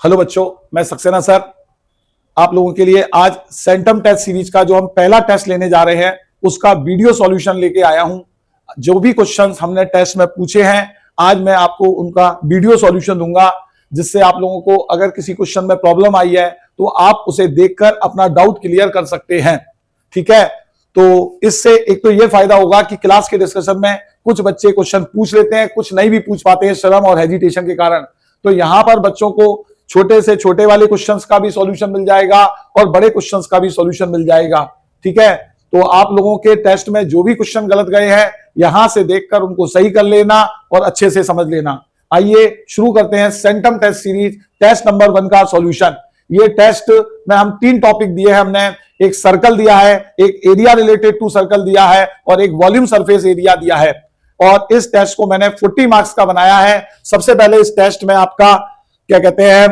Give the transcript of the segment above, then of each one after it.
Hello बच्चों, मैं Saxena sir आप लोगों के लिए आज सेंटम टेस्ट सीरीज का जो हम पहला टेस्ट लेने जा रहे हैं उसका वीडियो सॉल्यूशन लेके आया हूं। जो भी क्वेश्चंस हमने टेस्ट में पूछे हैं आज मैं आपको उनका वीडियो सॉल्यूशन दूंगा, जिससे आप लोगों को अगर किसी क्वेश्चन में प्रॉब्लम आई है तो आप उसे देखकर अपना डाउट क्लियर कर सकते हैं। ठीक है, तो इससे एक तो यह फायदा होगा कि क्लास के डिस्कशन में कुछ बच्चे क्वेश्चन पूछ लेते हैं, कुछ नहीं भी पूछ पाते हैं शर्म और हेजिटेशन के कारण। तो यहां पर बच्चों को छोटे से छोटे वाले क्वेश्चंस का भी सॉल्यूशन मिल जाएगा और बड़े क्वेश्चंस का भी सॉल्यूशन मिल जाएगा। ठीक है, तो आप लोगों के टेस्ट में जो भी क्वेश्चन गलत गए हैं यहां से देखकर उनको सही कर लेना और अच्छे से समझ लेना। आइए शुरू करते हैं centum test series test number 1 का सॉल्यूशन। ये टेस्ट में हम 3 टॉपिक दिए हैं। हमने एक सर्कल दिया है, एक एरिया रिलेटेड टू सर्कल दिया है और एक वॉल्यूम सरफेस एरिया दिया है। और इस टेस्ट को मैंने 40 मार्क्स का बनाया है। सबसे पहले इस टेस्ट में आपका क्या कहते हैं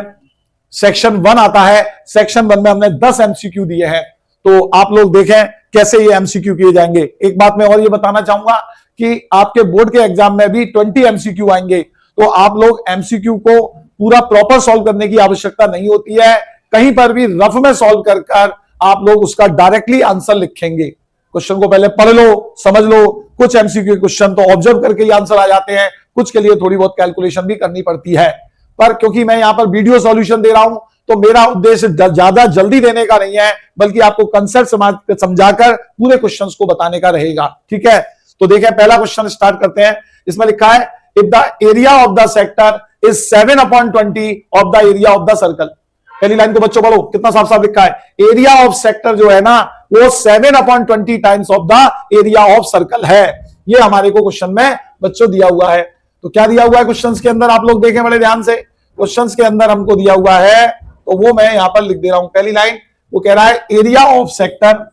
सेक्शन 1 आता है। सेक्शन 1 में हमने 10 एमसीक्यू दिए हैं, तो आप लोग देखें कैसे ये एमसीक्यू किए जाएंगे। एक बात मैं और ये बताना चाहूंगा कि आपके बोर्ड के एग्जाम में भी 20 एमसीक्यू आएंगे, तो आप लोग एमसीक्यू को पूरा प्रॉपर सॉल्व करने की आवश्यकता नहीं होती है। कहीं पर भी रफ में सॉल्व कर आप लोग उसका डायरेक्टली आंसर लिखेंगे। क्वेश्चन को पहले पढ़ लो, समझ लो। कुछ एमसीक्यू क्वेश्चन तो ऑब्जर्व करके ही आंसर आ जाते हैं, कुछ के लिए थोड़ी बहुत कैलकुलेशन भी करनी पड़ती है। पर क्योंकि मैं यहां पर वीडियो सॉल्यूशन दे रहा हूं तो मेरा उद्देश्य ज्यादा जल्दी देने का नहीं है, बल्कि आपको कंसेप्ट समझाकर पूरे क्वेश्चंस को बताने का रहेगा। ठीक है, तो देखें पहला क्वेश्चन स्टार्ट करते हैं। इसमें लिखा है if the area of the sector is 7/20 of the area of the circle. पहली लाइन को बच्चों पढ़ो, कितना साफ साफ लिखा है। एरिया ऑफ सेक्टर जो है ना वो 7/20 times of the area of circle है। ये हमारे को क्वेश्चन में बच्चों दिया हुआ है। तो क्या दिया हुआ है क्वेश्चंस के अंदर, आप लोग देखें बड़े ध्यान से। क्वेश्चंस के अंदर हमको दिया हुआ है, तो वो मैं यहां पर लिख दे रहा हूं। पहली लाइन वो कह रहा है एरिया ऑफ सेक्टर,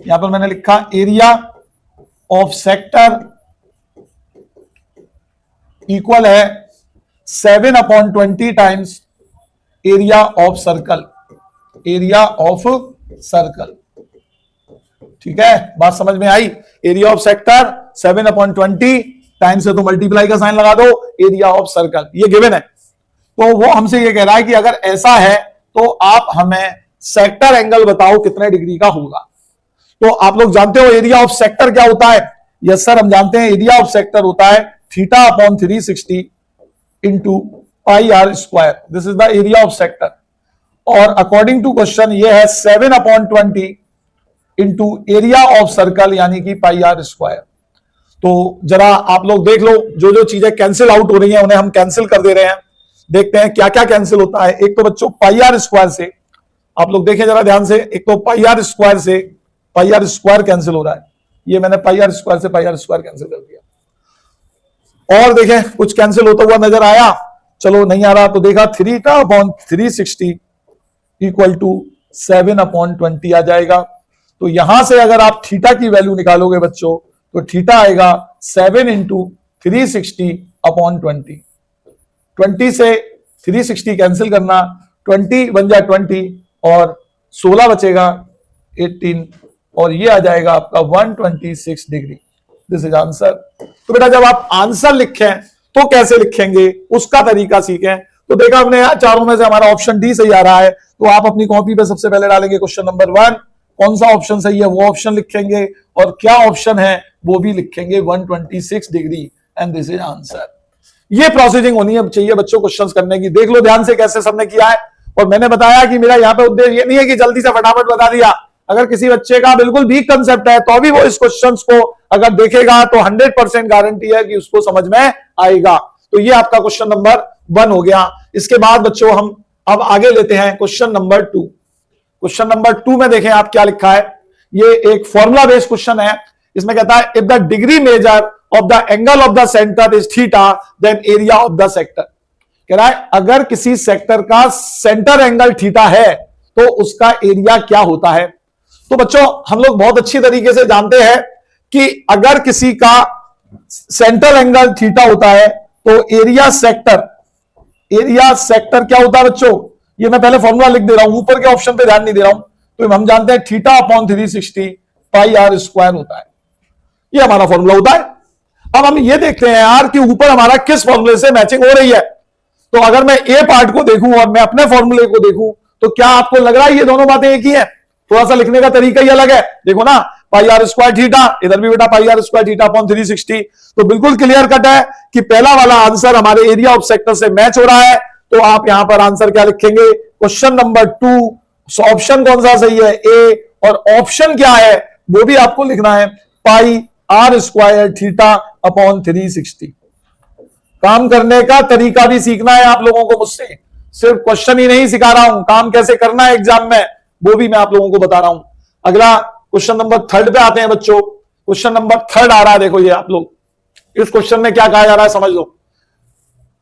यहां पर मैंने लिखा एरिया ऑफ सेक्टर इक्वल है 7/20 times area of circle. Area of circle, ठीक है, बात समझ में आई। एरिया ऑफ सेक्टर 7/20 टाइम्स से तो मल्टीप्लाई का साइन लगा दो, एरिया ऑफ सर्कल ये गिवन है। तो वो हमसे ये कह रहा है कि अगर ऐसा है तो आप हमें सेक्टर एंगल बताओ कितने डिग्री का होगा। तो आप लोग जानते हो एरिया ऑफ सेक्टर क्या होता है। यस सर, हम जानते हैं एरिया ऑफ सेक्टर होता है θ/360 into πr²। This is the area of sector. और अकॉर्डिंग टू क्वेश्चन ये है 7/20 इंटू एरिया ऑफ सर्कल यानी कि πr²। तो जरा आप लोग देख लो, जो जो चीजें कैंसिल आउट हो रही हैं उन्हें हम कैंसिल कर दे रहे हैं। देखते हैं क्या क्या कैंसिल होता है। एक तो बच्चों πr² से, आप लोग देखें जरा ध्यान से, एक तो πr² से πr² कैंसिल हो रहा है। ये मैंने πr² से πr² कैंसिल कर दिया। और देखें कुछ कैंसिल होता हुआ नजर आया, चलो नहीं आ रहा तो देखा θ/360 इक्वल टू 7/20 आ जाएगा। तो यहां से अगर आप थीटा की वैल्यू निकालोगे बच्चों तो थीटा आएगा 7 इंटू 360/20। 20 से 360 कैंसिल करना, 20 बन जाए 20 और 16 बचेगा 18 और ये आ जाएगा आपका 126 डिग्री। This is answer. तो बेटा जब आप आंसर लिखें तो कैसे लिखेंगे उसका तरीका सीखें। तो देखा हमने चारों में से हमारा ऑप्शन डी सही आ रहा है, तो आप अपनी कॉपी पे सबसे पहले डालेंगे क्वेश्चन नंबर 1, कौन सा ऑप्शन सही है वो ऑप्शन लिखेंगे और क्या ऑप्शन है वो भी लिखेंगे 126 degree and this is answer. ये प्रोसीडिंग होनी है चाहिए बच्चों क्वेश्चंस करने की। देख लो ध्यान से कैसे सबने किया है। और मैंने बताया कि मेरा यहाँ पे उद्देश्य ये नहीं है कि जल्दी से फटाफट बता दिया। अगर किसी बच्चे का बिल्कुल वीक कंसेप्ट है तो भी वो इस क्वेश्चंस को अगर देखेगा तो 100% गारंटी है कि उसको समझ में आएगा। तो ये आपका क्वेश्चन नंबर 1 हो गया। इसके बाद बच्चों हम अब आगे लेते हैं क्वेश्चन नंबर 2। क्वेश्चन नंबर 2 में देखें आप क्या लिखा है। ये एक फॉर्मूला बेस्ड क्वेश्चन है। इसमें कहता है if the degree measure of the angle of the centre is theta then area of the sector. कह रहा है अगर किसी सेक्टर का सेंटर एंगल थीटा है तो उसका एरिया क्या होता है। तो बच्चों हम लोग बहुत अच्छी तरीके से जानते हैं कि अगर किसी का सेंटर एंगल थीटा होता है तो एरिया सेक्टर क्या होता है बच्चों। ये मैं पहले फॉर्मूला लिख दे रहा हूं, ऊपर के ऑप्शन पे ध्यान नहीं दे रहा हूं। तो हम जानते हैं θ/360 πr² होता है। ये हमारा फॉर्मूला होता है। अब हम ये देखते हैं यार कि ऊपर हमारा किस फॉर्मूले से मैचिंग हो रही है। तो अगर मैं ए पार्ट को देखूं और मैं अपने फॉर्मूले को देखूं तो क्या आपको लग रहा है ये दोनों बातें एक ही है? थोड़ा सा लिखने का तरीका ही अलग है। देखो ना, पाई आर स्क्वायर थीटा, इधर भी बेटा पाई आर स्क्वायर थीटा अपॉन 360। तो बिल्कुल क्लियर कट है कि पहला वाला आंसर हमारे एरिया ऑफ सेक्टर से मैच हो रहा है। तो आप यहां पर आंसर क्या लिखेंगे? क्वेश्चन नंबर 2 ऑप्शन कौन सा सही है? ए। और ऑप्शन क्या है वो भी आपको लिखना है, पाई आर स्क्वायर थीटा अपॉन 360। काम करने का तरीका भी सीखना है आप लोगों को मुझसे, सिर्फ क्वेश्चन ही नहीं सिखा रहा हूं, काम कैसे करना है एग्जाम में वो भी मैं आप लोगों को बता रहा हूं। अगला क्वेश्चन नंबर 3 पे आते हैं बच्चों। क्वेश्चन नंबर 3 आ रहा है, देखो ये आप लोग इस क्वेश्चन में क्या कहा जा रहा है समझ लो।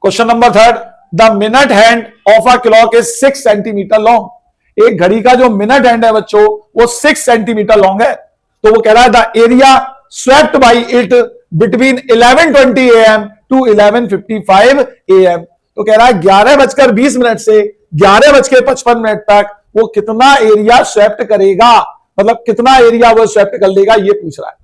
Question number 3, the minute hand of a clock is 6 centimetre long. एक घड़ी का जो मिनट हैंड है बच्चों वो 6 सेंटीमीटर लॉन्ग है। तो वो कह रहा है the area swept by it between 11:20 AM to 11:55 AM। तो कह रहा है 11:20 से 11:55 तक वो कितना एरिया स्वेप्ट करेगा, मतलब कितना एरिया वो स्वेप्ट कर लेगा, ये पूछ रहा है।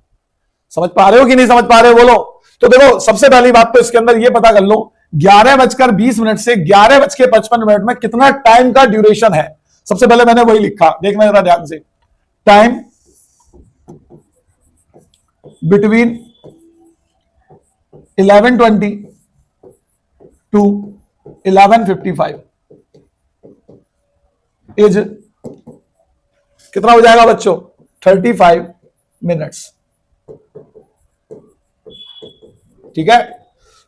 समझ पा रहे हो कि नहीं समझ पा रहे हो? बोलो। तो देखो सबसे पहली बात तो इसके अंदर ये पता कर लो 11:20 से 11:55 में कितना टाइम का ड्यूरेशन है। सबसे पहले मैंने वही लिखा, देखना जरा ध्यान से। टाइम बिटवीन 11:20 टू 11:55 इज कितना हो जाएगा बच्चों? 35 मिनट्स। ठीक है।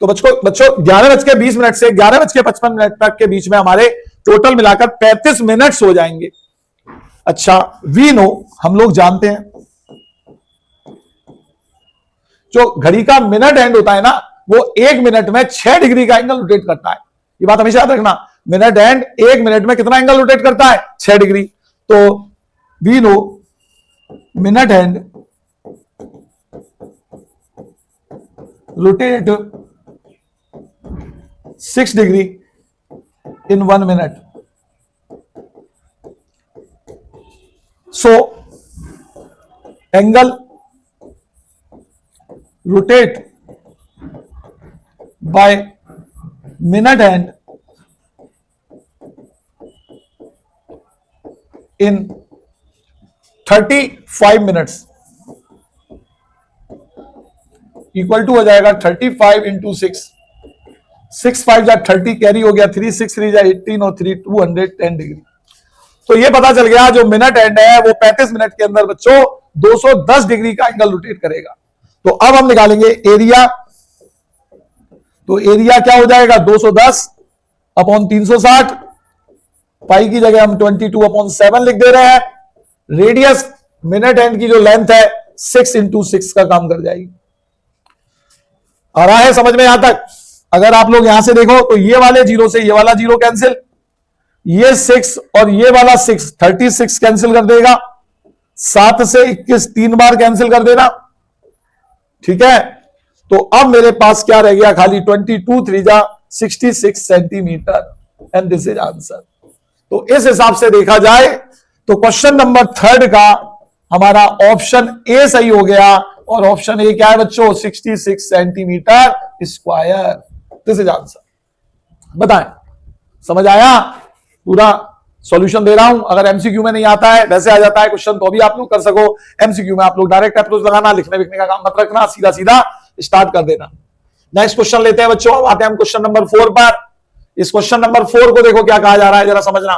तो बच्चों 11:20 से 11:55 तक के बीच में हमारे टोटल मिलाकर 35 मिनट्स हो जाएंगे। अच्छा, वी नो, हम लोग जानते हैं जो घड़ी का मिनट एंड होता है ना वो 1 मिनट में 6 डिग्री का एंगल रोटेट करता है। ये बात हमेशा याद रखना, मिनट एंड 1 मिनट में कितना एंगल रोटेट करता है? 6 डिग्री। तो we know minute and rotate 6 degree in 1 minute. So angle rotate by minute hand in 35 minutes equal to हो जाएगा 35 इंटू 6, 6 5 जा 30 कैरी हो गया, 3 6 3 जा 18 और 3 210 डिग्री। तो ये पता चल गया जो मिनट एंड है वो 35 मिनट के अंदर बच्चों 210 डिग्री का एंगल रोटेट करेगा। तो अब हम निकालेंगे एरिया। तो एरिया क्या हो जाएगा? 210 अपॉन 360, पाई की जगह हम 22/7 लिख दे रहे हैं। रेडियस मिनट एंड की जो लेंथ है 6 इंटू 6 का काम कर जाएगी। आ रहा है समझ में यहां तक? अगर आप लोग यहां से देखो तो ये वाले जीरो से ये वाला जीरो कैंसिल, ये 6 और ये वाला 6 36 कैंसिल कर देगा, 7 से 21 3 बार कैंसिल कर देना। ठीक है। तो अब मेरे पास क्या रह गया? खाली 22 3 जा 66 centimetre and this is answer. तो इस हिसाब से देखा जाए तो क्वेश्चन नंबर 3 का हमारा ऑप्शन ए सही हो गया। और ऑप्शन ए क्या है बच्चों? 66 centimetre square. This is answer. बताएं, समझ आया? पूरा सॉल्यूशन दे रहा हूं। अगर एमसीक्यू में नहीं आता है, वैसे आ जाता है क्वेश्चन तो भी आप लोग कर सको। एमसीक्यू में आप लोग डायरेक्ट अप्रोच लगाना, लिखने विखने का काम मत रखना, सीधा सीधा स्टार्ट कर देना। नेक्स्ट क्वेश्चन लेते हैं बच्चों। आते हैं हम क्वेश्चन नंबर 4 पर। इस क्वेश्चन नंबर 4 को देखो क्या कहा जा रहा है, जरा समझना।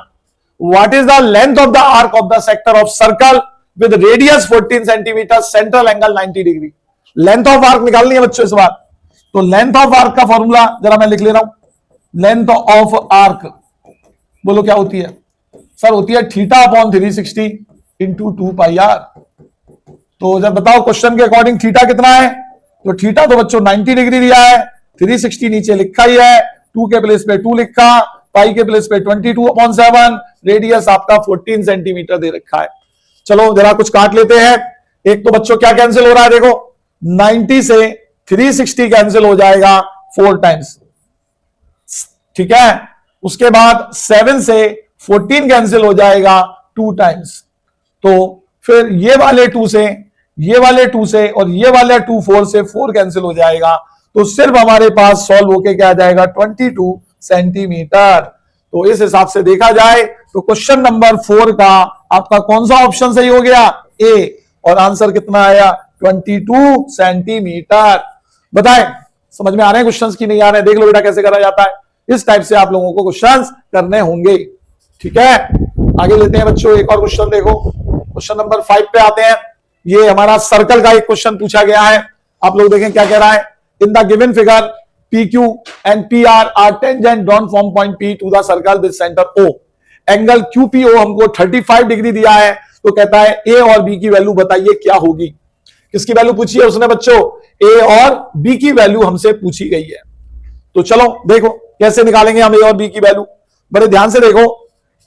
What is the length of the arc of the sector of circle with radius 14 centimetre, central angle 90 degree. Length of arc निकालनी है बच्चों इस बार। तो लेंथ ऑफ आर्क का फॉर्मूला जरा मैं लिख ले रहा हूं। लेंथ ऑफ आर्क बोलो क्या होती है सर? होती है theta upon 360 into 2 pi r. तो जब बताओ क्वेश्चन के अकॉर्डिंग थीटा कितना है? तो थीटा तो बच्चों 90 डिग्री दिया है, 360 नीचे लिखा ही है, 2 के प्लेस पे 2 लिखा, पाई के प्लेस पे 22/7, रेडियस आपका 14 सेंटीमीटर दे रखा है। चलो जरा कुछ काट लेते हैं। एक तो बच्चों क्या कैंसिल हो रहा है? देखो 90 से 360 कैंसिल हो जाएगा 4 टाइम्स। ठीक है। उसके बाद 7 से 14 कैंसिल हो जाएगा 2 टाइम्स। तो फिर ये वाले 2 से, ये वाले 2 से और ये वाले 2 4 से 4 कैंसिल हो जाएगा। तो सिर्फ हमारे पास सॉल्व होके क्या आ जाएगा? 22 सेंटीमीटर। तो इस हिसाब से देखा जाए तो क्वेश्चन नंबर 4 का आपका कौन सा ऑप्शन सही हो गया? ए। और आंसर कितना आया? 22 सेंटीमीटर। बताएं समझ में आ रहे हैं क्वेश्चंस की नहीं आ रहे हैं? देख लो बेटा कैसे करा जाता है। इस टाइप से आप लोगों को क्वेश्चंस करने होंगे। ठीक है, आगे लेते हैं बच्चों एक और क्वेश्चन। देखो क्वेश्चन नंबर 5 पे आते हैं। ये हमारा सर्कल का एक क्वेश्चन पूछा गया है। आप लोग देखें क्या कह रहा है। इन the given figure PQ and PR are tangent drawn from point P to the circle with center O. Angle QPO हमको 35 डिग्री दिया है। तो कहता है A और B की वैल्यू बताइए क्या होगी। किसकी वैल्यू पूछी है उसने बच्चों? A और B की वैल्यू हमसे पूछी गई है। तो चलो देखो कैसे निकालेंगे हम A और B की वैल्यू। बड़े ध्यान से देखो,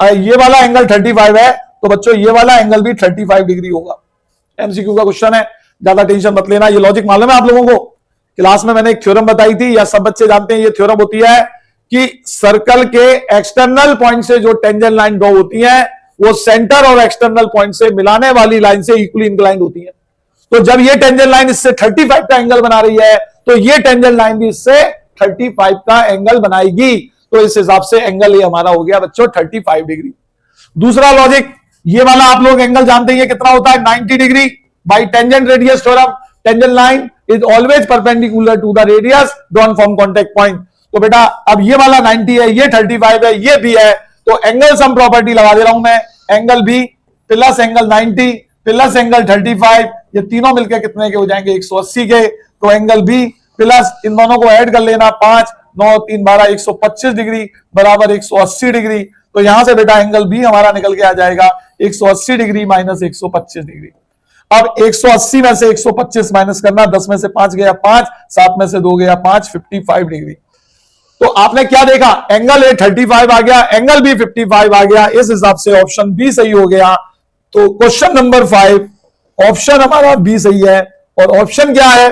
ये वाला एंगल 35 है तो बच्चों ये वाला एंगल भी 35 डिग्री होगा। MCQ का क्वेश्चन है, ज्यादा टेंशन मत लेना। ये लॉजिक मालूम है आप लोगों को? क्लास में मैंने एक थ्योरम बताई थी, या सब बच्चे जानते हैं। ये थ्योरम होती है कि सर्कल के एक्सटर्नल पॉइंट से जो टेंजेंट लाइन ड्रॉ होती है वो सेंटर और एक्सटर्नल पॉइंट से मिलाने वाली लाइन से इक्वली इंक्लाइंड होती है। तो जब ये टेंजेंट लाइन इससे 35 का एंगल बना रही है तो ये टेंजेंट लाइन भी इससे 35 का एंगल बनाएगी। तो इस हिसाब से एंगल ये हमारा हो गया बच्चों 35 डिग्री। दूसरा लॉजिक, ये वाला आप लोग एंगल जानते हैं कितना होता है? 90 degree by tangent radius theorem. Tangent line is always perpendicular to the radius drawn from contact point. तो बेटा अब ये वाला 90 है, ये 35 है, ये भी है, तो एंगल सम प्रॉपर्टी लगा दे रहा हूं मैं। Angle B plus angle 90 plus angle 35, ये तीनों मिलकर कितने के हो जाएंगे? 180 के। तो एंगल बी प्लस इन दोनों को ऐड कर लेना, 5 9 3 12 125 डिग्री बराबर 180 डिग्री। तो यहां से बेटा एंगल बी हमारा निकल के आ जाएगा 180 डिग्री माइनस 125 डिग्री। अब 180 में से 125 माइनस करना, 10 में से 5 गया 5, 7 में से 2 गया 5, 55 डिग्री। तो आपने क्या देखा? एंगल ए 35 आ गया, एंगल बी 55 आ गया। इस हिसाब से ऑप्शन बी सही हो गया। तो क्वेश्चन नंबर 5 ऑप्शन हमारा बी सही है। और ऑप्शन क्या है?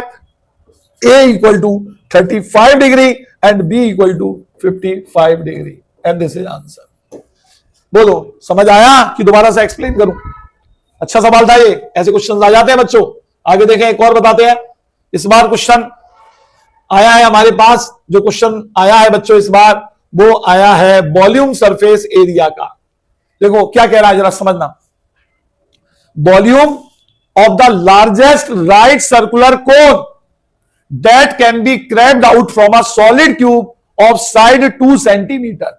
A equal to 35 degree and B equal to 55 degree and this is answer. बोलो समझ आया कि दोबारा से एक्सप्लेन करूं? अच्छा सवाल था ये, ऐसे क्वेश्चन आ जाते हैं बच्चों। आगे देखें एक और बताते हैं। इस बार क्वेश्चन आया है हमारे पास, जो क्वेश्चन आया है बच्चों इस बार वो आया है वॉल्यूम सरफेस एरिया का। देखो क्या कह रहा है जरा समझना। Volume of the largest right circular cone that can be cropped out from a solid cube of side 2 centimetre.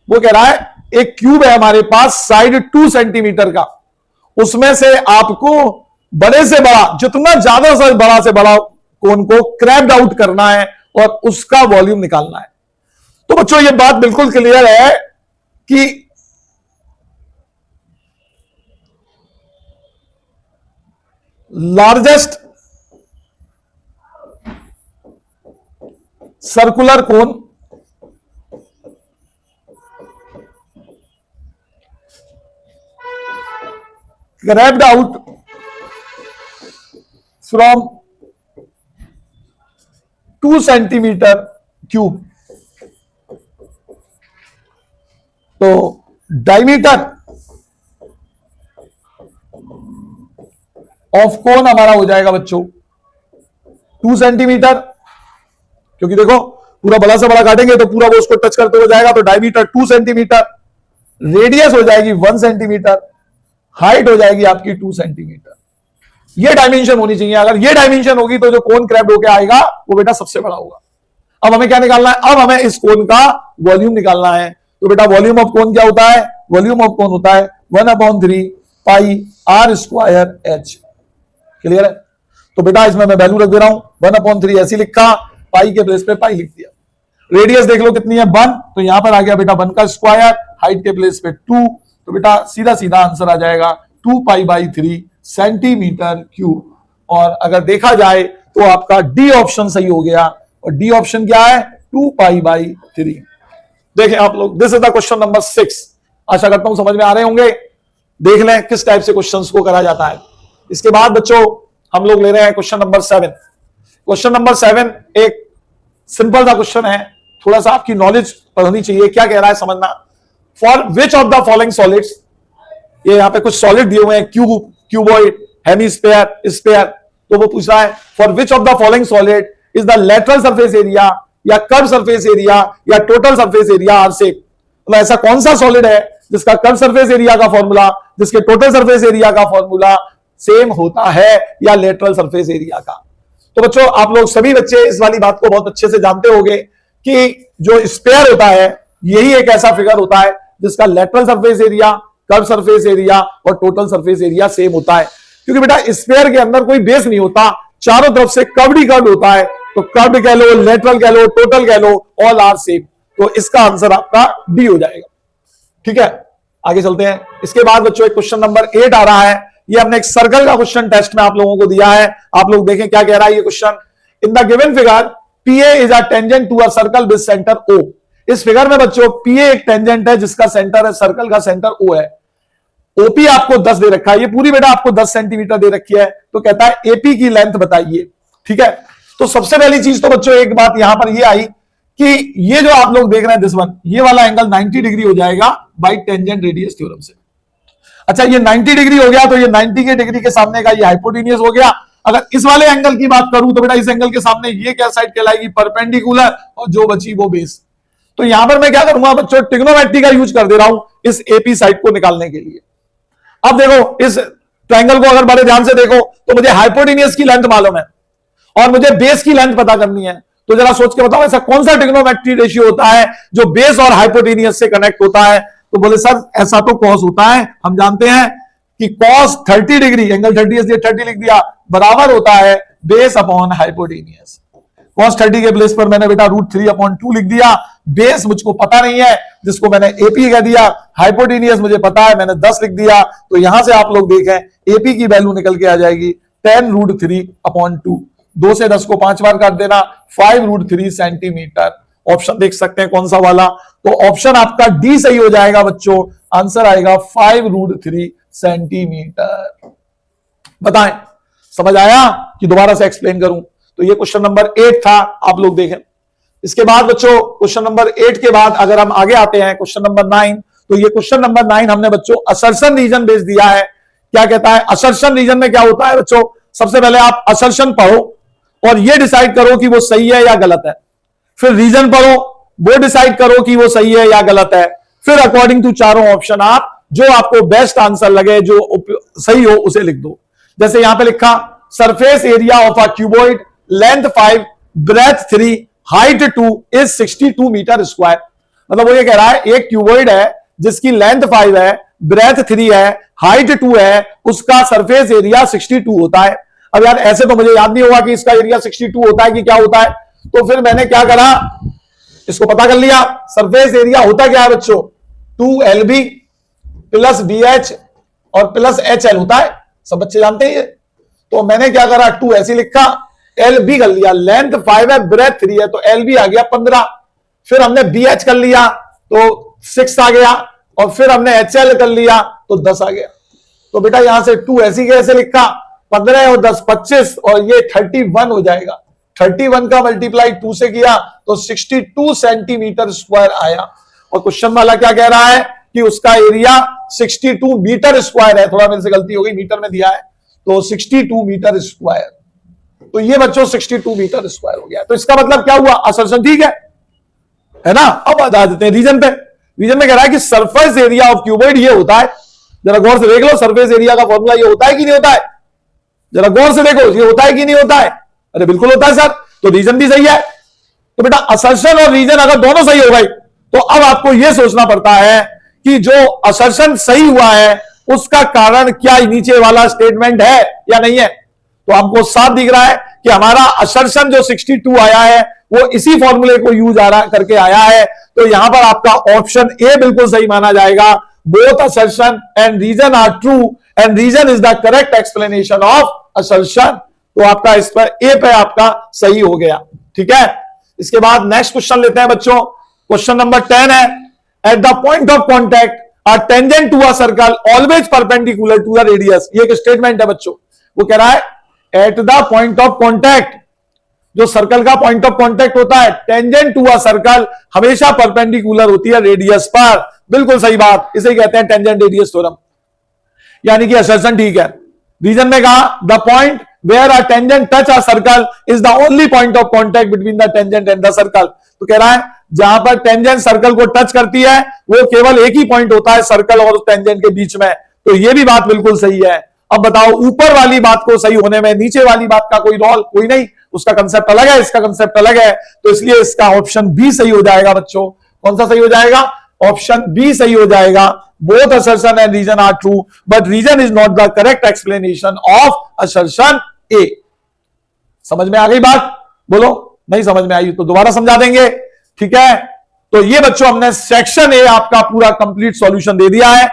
वो कह रहा है एक क्यूब है हमारे पास साइड 2 सेंटीमीटर का, उसमें से आपको बड़े से बड़ा, जितना ज्यादा से बड़ा कोन को क्रैप्ड आउट करना है और उसका वॉल्यूम निकालना है। तो बच्चों ये बात बिल्कुल क्लियर है कि largest circular cone cropped out from 2 centimetre cube. तो डायमीटर ऑफ कोन हमारा हो जाएगा बच्चों 2 सेंटीमीटर, क्योंकि देखो पूरा बड़ा से बड़ा काटेंगे तो पूरा वो उसको टच करते हो जाएगा। तो डायमीटर 2 सेंटीमीटर, रेडियस हो जाएगी 1 सेंटीमीटर, हाइट हो जाएगी आपकी 2 सेंटीमीटर। ये डायमेंशन होनी चाहिए। अगर ये डायमेंशन होगी तो जो कोन क्रैप्ड होकर आएगा वो बेटा सबसे बड़ा होगा। अब हमें क्या निकालना है? अब हमें इस कोन का वॉल्यूम निकालना है। तो बेटा वॉल्यूम ऑफ कोन क्या होता है? वॉल्यूम ऑफ कोन होता है 1/3 पाई r स्क्वायर h। क्लियर है? तो बेटा इसमें मैं वैल्यू रख दे रहा हूं 1/3 ऐसी लिखा, पाई के प्लेस पे पाई लिख दिया। रेडियस देख लो कितनी है 1, तो यहां पर आ गया बेटा 1 का स्क्वायर, हाइट के प्लेस पे 2, तो बेटा सीधा सीधा आंसर आ जाएगा 2π/3 सेंटीमीटर क्यूब। और अगर देखा जाए तो आपका डी ऑप्शन सही हो गया। और डी ऑप्शन क्या है? 2π/3। देखें आप लोग, this is the question number 6। आशा करता हूं समझ में आ रहे होंगे। देख लें किस टाइप से क्वेश्चंस को करा जाता है। इसके बाद बच्चों हम लोग ले रहे हैं क्वेश्चन नंबर 7। क्वेश्चन नंबर 7 एक सिंपल सा क्वेश्चन है, थोड़ा सा आपकी नॉलेज पढ़नी चाहिए। क्या कह रहा है समझना। For which of the following solids, ये यहां पे कुछ सॉलिड दिए हुए हैं, क्यूब, क्यूबॉइड, हेमीस्फीयर, स्फीयर। तो वो पूछ रहा है for which of the following solid is the lateral surface area या कर्व सरफेस एरिया या total surface area are same. मतलब ऐसा कौन सा सॉलिड है जिसका कर्व सरफेस एरिया का फॉर्मूला, जिसके टोटल सरफेस एरिया का फॉर्मूला सेम होता है या लेटरल सरफेस एरिया का। तो बच्चों आप लोग सभी बच्चे इस वाली बात को बहुत अच्छे से जानते होंगे कि जो स्फीयर होता है यही एक ऐसा फिगर होता है जिसका lateral surface area, curve surface area और टोटल सरफेस एरिया सेम होता है। क्योंकि बेटा स्फीयर के अंदर कोई बेस नहीं होता, चारों तरफ से कर्व्ड ही कर्व्ड होता है। तो कर्व्ड कह लो, लेटरल कह लो, टोटल कह लो, ऑल आर सेम। तो इसका आंसर आपका डी हो जाएगा। ठीक है, आगे चलते हैं। इसके बाद बच्चों एक क्वेश्चन नंबर 8 आ रहा है। ये हमने एक सर्कल का क्वेश्चन टेस्ट में आप लोगों को दिया है। आप लोग देखें क्या कह रहा है ये question. In the given figure PA is a tangent to a circle with centre O. इस फिगर में बच्चों पीए एक टेंजेंट है जिसका सेंटर है, सर्कल का सेंटर ओ है। ओपी आपको 10 दे रखा है, ये पूरी बेटा आपको 10 सेंटीमीटर दे रखी है। तो कहता है एपी की लेंथ बताइए। ठीक है, तो सबसे पहली चीज तो बच्चों एक बात यहां पर ये आई कि ये जो आप लोग देख रहे हैं दिस वन, ये वाला एंगल 90 डिग्री हो जाएगा बाय टेंजेंट रेडियस थ्योरम से। अच्छा, ये 90 डिग्री हो गया तो ये 90 के डिग्री के सामने का ये हाइपोटेन्यूस हो गया। अगर इस वाले एंगल की बात करूं तो बेटा इस एंगल के सामने ये क्या साइड कहलाएगी, परपेंडिकुलर, और जो बची वो बेस। तो यहां पर मैं क्या करूंगा बच्चों, ट्रिग्नोमेट्री का यूज कर दे रहा हूं इस एपी साइड को निकालने के लिए। अब देखो इस ट्रायंगल को अगर बड़े ध्यान से देखो तो मुझे हाइपोटेन्यूस की लेंथ मालूम है और मुझे बेस की लेंथ पता करनी है। तो जरा सोच के बताओ ऐसा कौन सा ट्रिग्नोमेट्री रेशियो होता है जो बेस और हाइपोटेन्यूस से कनेक्ट होता है। तो बोले सर ऐसा तो कॉस होता है। हम जानते हैं कि कॉस 30 डिग्री, एंगल 30 इसलिए 30 लिख दिया, बराबर होता है बेस अपॉन हाइपोटेन्यूस। कॉस 30 के प्लेस पर मैंने बेटा √3/2 लिख दिया। बेस मुझको पता नहीं है जिसको मैंने एपी कह दिया, हाइपोटेन्यूस मुझे पता है मैंने 10 लिख दिया। तो यहां से आप लोग देखें एपी की वैल्यू निकल के आ जाएगी 10√3/2। 2 से 10 को 5 बार काट देना, 5√3 सेंटीमीटर। ऑप्शन देख सकते हैं कौन सा वाला, तो ऑप्शन आपका डी सही हो जाएगा बच्चों। आंसर आएगा 5√3 सेंटीमीटर। बताएं समझ आया कि दोबारा से एक्सप्लेन करूं। तो ये क्वेश्चन नंबर 8 था, आप लोग देखें। इसके बाद बच्चों क्वेश्चन नंबर 8 के बाद अगर हम आगे आते हैं क्वेश्चन नंबर 9, तो ये क्वेश्चन नंबर 9 हमने बच्चों असर्शन रीजन बेस दिया है। क्या कहता है असर्शन रीजन में क्या होता है बच्चों, सबसे पहले आप असर्शन पढ़ो और ये डिसाइड करो कि वो सही है या गलत है। फिर रीजन पढ़ो, वो डिसाइड करो कि वो सही है या गलत है। फिर अकॉर्डिंग टू चारों ऑप्शन आप जो आपको बेस्ट आंसर लगे, जो सही हो उसे लिख दो। जैसे यहां पे लिखा surface area of a cuboid, length 5, breadth 3, height 2 is 62 metre square. मतलब वो ये कह रहा है एक क्यूबॉइड है जिसकी लेंथ 5 है, ब्रेथ 3 है, हाइट 2 है, उसका सरफेस एरिया 62 होता है। अब यार ऐसे तो मुझे याद नहीं होगा कि इसका एरिया 62 होता है कि क्या होता है। तो फिर मैंने क्या करा, इसको पता कर लिया। सरफेस एरिया होता क्या है बच्चों, 2LB प्लस BH और प्लस HL होता है, सब बच्चे जानते हैं ये। तो मैंने क्या करा, 2 ऐसे लिखा, LB कर लिया, लेंथ 5 है, ब्रेथ 3 है, तो LB आ गया 15। फिर हमने BH कर लिया तो 6 आ गया, और फिर हमने HL कर लिया तो 10 आ गया। तो बेटा यहां से 2 ऐसी कैसे लिखा, 15 और 10 25, और ये 31 हो जाएगा। 31 का मल्टीप्लाई 2 से किया तो 62 सेंटीमीटर स्क्वायर आया। और क्वेश्चन वाला क्या कह रहा है कि उसका एरिया 62 मीटर स्क्वायर है। थोड़ा मेरे से गलती हो गई, मीटर में दिया है, तो 62 मीटर स्क्वायर। तो ये बच्चों 62 मीटर स्क्वायर हो गया। तो इसका मतलब क्या हुआ, असर्शन ठीक है ना। अब आ जाते हैं रीजन पे। रीजन में कह रहा है कि सरफेस एरिया ऑफ क्यूबॉइड ये होता है। जरा गौर से देख लो, सरफेस एरिया का फॉर्मूला ये होता है कि नहीं होता है। जरा गौर से देखो, ये होता है कि नहीं होता है। अरे बिल्कुल होता है सर, तो रीजन भी सही है। तो बेटा असर्शन और रीजन अगर दोनों सही हो गई तो अब आपको यह सोचना पड़ता है कि जो असर्शन सही हुआ है उसका कारण क्या नीचे वाला स्टेटमेंट है या नहीं है। तो आपको साफ दिख रहा है कि हमारा असर्शन जो 62 आया है वो इसी फॉर्मूले को यूज करके आया है। तो यहां पर आपका ऑप्शन ए बिल्कुल सही माना जाएगा। Both assertion and reason are true and reason is the correct explanation of assertion. तो आपका इस पर ए पे आपका सही हो गया। ठीक है, इसके बाद नेक्स्ट क्वेश्चन लेते हैं बच्चों। क्वेश्चन नंबर 10 है, at the point of contact a tangent to a circle always perpendicular to the radius. ये एक स्टेटमेंट है बच्चों। वो कह रहा है at the point of contact, जो सर्कल का पॉइंट ऑफ कॉन्टैक्ट होता है, टेंजेंट टू अ सर्कल हमेशा परपेंडिकुलर होती है रेडियस पर। बिल्कुल सही बात, इसे कहते हैं टेंजेंट रेडियस थ्योरम, यानी कि असर्शन ठीक है। रीजन में कहा the point where a tangent touch a circle is the only point of contact between the tangent and the circle। तो कह रहा है जहां पर टेंजेंट सर्कल को टच करती है वो केवल एक ही पॉइंट होता है सर्कल और टेंजेंट के बीच में। तो ये भी बात बिल्कुल सही है। अब बताओ ऊपर वाली बात को सही होने में नीचे वाली बात का कोई रोल कोई नहीं, उसका कंसेप्ट अलग है, इसका कंसेप्ट अलग है। तो इसलिए इसका ऑप्शन बी सही हो जाएगा बच्चों। कौन सा सही हो जाएगा? ऑप्शन बी सही हो जाएगा। Both assertion and reason are true but reason is not the correct explanation of assertion A. समझ में आ गई बात? बोलो नहीं समझ में आई तो दोबारा समझा देंगे, ठीक है। तो ये बच्चों हमने सेक्शन ए आपका पूरा कंप्लीट सॉल्यूशन दे दिया है।